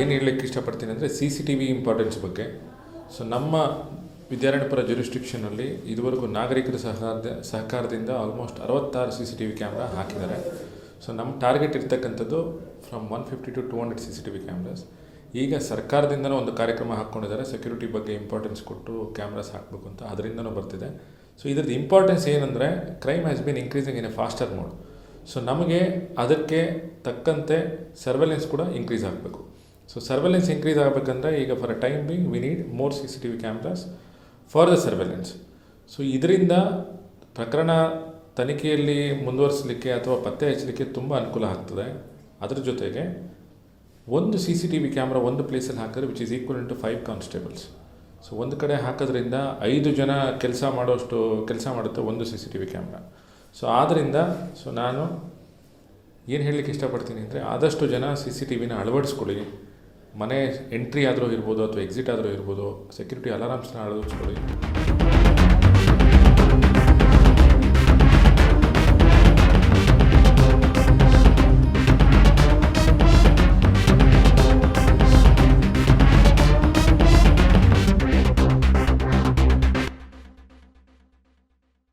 ಏನು ಹೇಳಲಿಕ್ಕೆ ಇಷ್ಟಪಡ್ತೀನಿ ಅಂದರೆ CCTV ಇಂಪಾರ್ಟೆನ್ಸ್ ಬಗ್ಗೆ. ಸೊ ನಮ್ಮ ವಿದ್ಯಾರಣ್ಯಪುರ ಜ್ಯೂರಿಸ್ಡಿಕ್ಷನಲ್ಲಿ ಇದುವರೆಗೂ ನಾಗರಿಕರ ಸಹಕಾರದಿಂದ ಆಲ್ಮೋಸ್ಟ್ 66 CCTV ಕ್ಯಾಮ್ರಾ ಹಾಕಿದ್ದಾರೆ. ಸೊ ನಮ್ಮ ಟಾರ್ಗೆಟ್ ಇರ್ತಕ್ಕಂಥದ್ದು ಫ್ರಮ್ 150 to 200 CCTV ಕ್ಯಾಮ್ರಾಸ್. ಈಗ ಸರ್ಕಾರದಿಂದನೂ ಒಂದು ಕಾರ್ಯಕ್ರಮ ಹಾಕ್ಕೊಂಡಿದ್ದಾರೆ, ಸೆಕ್ಯೂರಿಟಿ ಬಗ್ಗೆ ಇಂಪಾರ್ಟೆನ್ಸ್ ಕೊಟ್ಟು ಕ್ಯಾಮ್ರಾಸ್ ಹಾಕಬೇಕು ಅಂತ, ಅದರಿಂದನೂ ಬರ್ತಿದೆ. ಸೊ ಇದ್ರದ್ದು ಇಂಪಾರ್ಟೆನ್ಸ್ ಏನಂದರೆ crime has been increasing in a faster mode. So ನಮಗೆ ಅದಕ್ಕೆ ತಕ್ಕಂತೆ ಸರ್ವೆಲೆನ್ಸ್ ಕೂಡ ಇನ್ಕ್ರೀಸ್ ಆಗಬೇಕು. ಸೊ ಸರ್ವೆಲೆನ್ಸ್ ಇನ್ಕ್ರೀಸ್ ಆಗಬೇಕಂದ್ರೆ ಈಗ for a time being we need more CCTV cameras for the surveillance. So ಇದರಿಂದ ಪ್ರಕರಣ ತನಿಖೆಯಲ್ಲಿ ಮುಂದುವರಿಸಲಿಕ್ಕೆ ಅಥವಾ ಪತ್ತೆ ಹಚ್ಚಲಿಕ್ಕೆ ತುಂಬ ಅನುಕೂಲ ಆಗ್ತದೆ. ಅದರ ಜೊತೆಗೆ ಒಂದು CCTV ಕ್ಯಾಮ್ರಾ ಒಂದು ಪ್ಲೇಸಲ್ಲಿ ಹಾಕಿದ್ರೆ which is equal to 5 constables. So ಒಂದು ಕಡೆ ಹಾಕೋದ್ರಿಂದ 5 ಜನ ಕೆಲಸ ಮಾಡುತ್ತೆ ಒಂದು CCTV ಕ್ಯಾಮ್ರಾ. ಸೊ ಆದ್ದರಿಂದ ನಾನು ಏನು ಹೇಳಲಿಕ್ಕೆ ಇಷ್ಟಪಡ್ತೀನಿ ಅಂದರೆ ಆದಷ್ಟು ಜನ CCTVನ ಅಳವಡಿಸ್ಕೊಳ್ಳಿ. ಮನೆ ಎಂಟ್ರಿ ಆದರೂ ಇರ್ಬೋದು ಅಥವಾ ಎಕ್ಸಿಟ್ ಆದರೂ ಇರ್ಬೋದು, ಸೆಕ್ಯೂರಿಟಿ ಅಲಾರಾಮ್ಸ್ನ ಅಳವಡಿಸ್ಕೊಳ್ಳಿ.